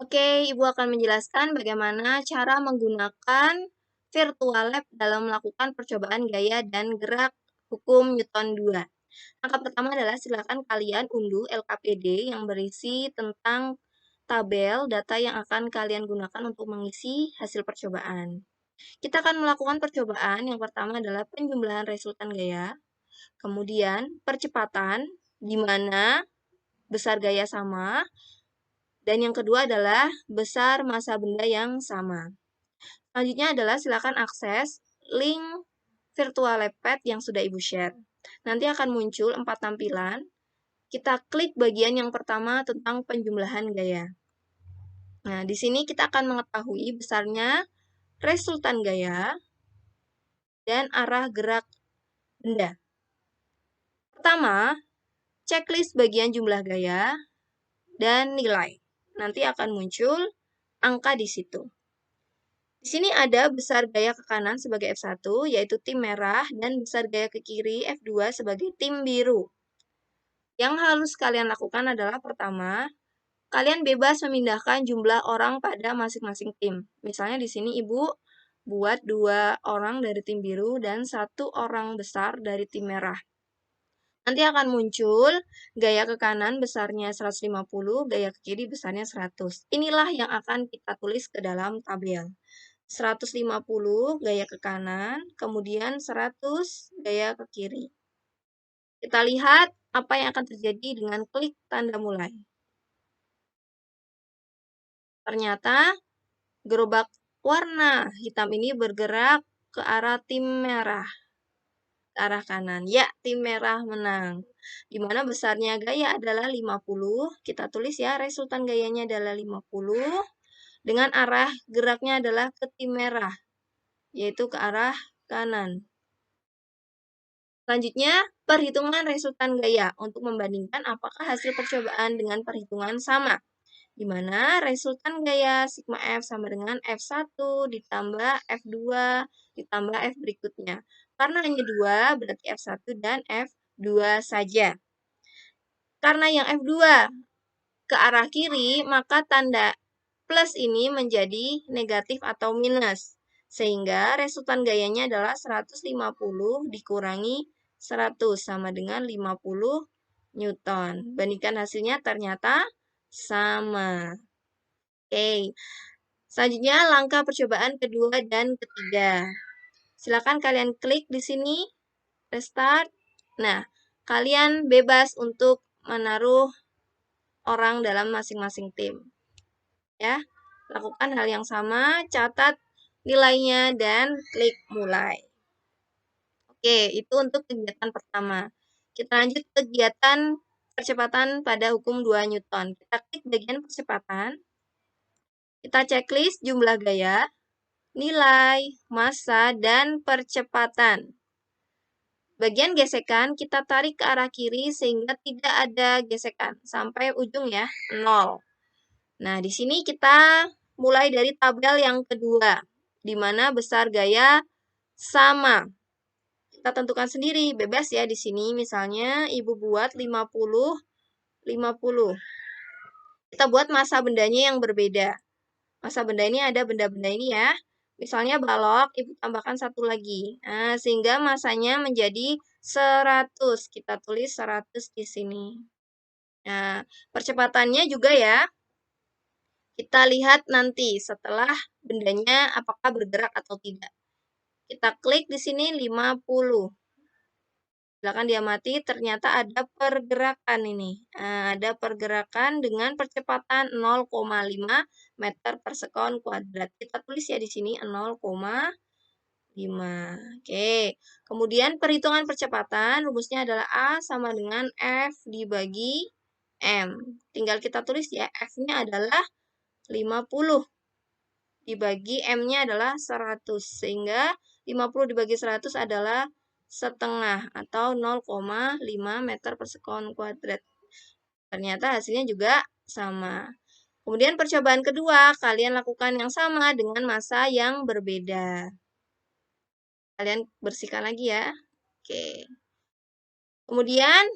Oke, Ibu akan menjelaskan bagaimana cara menggunakan virtual lab dalam melakukan percobaan gaya dan gerak hukum Newton 2. Langkah pertama adalah silakan kalian unduh LKPD yang berisi tentang tabel data yang akan kalian gunakan untuk mengisi hasil percobaan. Kita akan melakukan percobaan. Yang pertama adalah penjumlahan resultan gaya, kemudian percepatan, di mana besar gaya sama, dan yang kedua adalah besar massa benda yang sama. Selanjutnya adalah silakan akses link virtual lab pad yang sudah Ibu share. Nanti akan muncul 4 tampilan. Kita klik bagian yang pertama tentang penjumlahan gaya. Nah, di sini kita akan mengetahui besarnya resultan gaya dan arah gerak benda. Pertama, checklist bagian jumlah gaya dan nilai. Nanti akan muncul angka di situ. Di sini ada besar gaya ke kanan sebagai F1, yaitu tim merah, dan besar gaya ke kiri F2 sebagai tim biru. Yang harus kalian lakukan adalah pertama, kalian bebas memindahkan jumlah orang pada masing-masing tim. Misalnya di sini Ibu buat 2 orang dari tim biru dan 1 orang besar dari tim merah. Nanti akan muncul gaya ke kanan besarnya 150, gaya ke kiri besarnya 100. Inilah yang akan kita tulis ke dalam tabel. 150 gaya ke kanan, kemudian 100 gaya ke kiri. Kita lihat apa yang akan terjadi dengan klik tanda mulai. Ternyata gerobak warna hitam ini bergerak ke arah tim merah, ke arah kanan. Ya, tim merah menang. Di mana besarnya gaya adalah 50, kita tulis ya, resultan gayanya adalah 50, dengan arah geraknya adalah ke tim merah, yaitu ke arah kanan. Selanjutnya, perhitungan resultan gaya untuk membandingkan apakah hasil percobaan dengan perhitungan sama, di mana resultan gaya sigma F sama dengan F1 ditambah F2 ditambah F berikutnya. Karena hanya 2, berarti F1 dan F2 saja. Karena yang F2 ke arah kiri, maka tanda plus ini menjadi negatif atau minus. Sehingga resultan gayanya adalah 150 dikurangi 100 sama dengan 50 Newton. Bandingkan hasilnya ternyata sama. Oke. Selanjutnya langkah percobaan kedua dan ketiga. Silakan kalian klik di sini, restart. Nah, kalian bebas untuk menaruh orang dalam masing-masing tim. Ya, lakukan hal yang sama, catat nilainya dan klik mulai. Oke, itu untuk kegiatan pertama. Kita lanjut kegiatan percepatan pada hukum 2 Newton. Kita klik bagian percepatan. Kita checklist jumlah gaya, nilai, massa, dan percepatan. Bagian gesekan kita tarik ke arah kiri sehingga tidak ada gesekan sampai ujung ya, 0. Nah, di sini kita mulai dari tabel yang kedua, di mana besar gaya sama. Kita tentukan sendiri, bebas ya di sini. Misalnya Ibu buat 50, 50. Kita buat massa bendanya yang berbeda. Massa benda ini ada benda-benda ini ya. Misalnya balok, Ibu tambahkan 1 lagi. Nah, sehingga massanya menjadi 100. Kita tulis 100 di sini. Nah, percepatannya juga ya. Kita lihat nanti setelah bendanya apakah bergerak atau tidak. Kita klik di sini 50. Silakan diamati, ternyata ada pergerakan ini. Nah, ada pergerakan dengan percepatan 0,5 meter per sekon kuadrat. Kita tulis ya di sini 0,5. Oke. Kemudian perhitungan percepatan, rumusnya adalah A sama dengan F dibagi M. Tinggal kita tulis ya, F-nya adalah 50. Dibagi M-nya adalah 100. Sehingga 50 dibagi 100 adalah setengah atau 0,5 meter per sekon kuadrat. Ternyata hasilnya juga sama. Kemudian percobaan kedua, kalian lakukan yang sama dengan massa yang berbeda. Kalian bersihkan lagi ya. Oke. Kemudian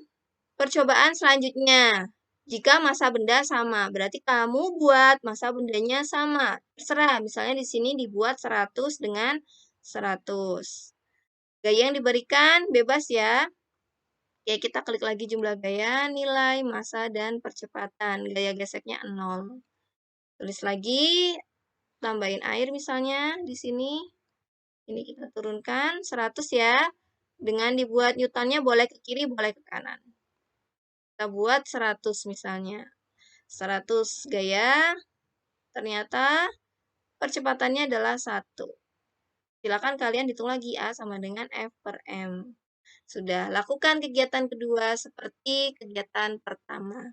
percobaan selanjutnya. Jika massa benda sama, berarti kamu buat massa bendanya sama. Terserah, misalnya di sini dibuat 100 dengan 100. Gaya yang diberikan bebas ya. Oke, kita klik lagi jumlah gaya, nilai, massa, dan percepatan. Gaya geseknya 0. Tulis lagi, tambahin air misalnya di sini. Ini kita turunkan 100 ya. Dengan dibuat newtonnya boleh ke kiri, boleh ke kanan. Kita buat 100 misalnya. 100 gaya, ternyata percepatannya adalah 1. Silakan kalian hitung lagi A sama dengan F per M. Sudah, lakukan kegiatan kedua seperti kegiatan pertama.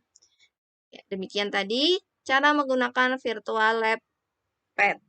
Ya, demikian tadi cara menggunakan virtual lab pad.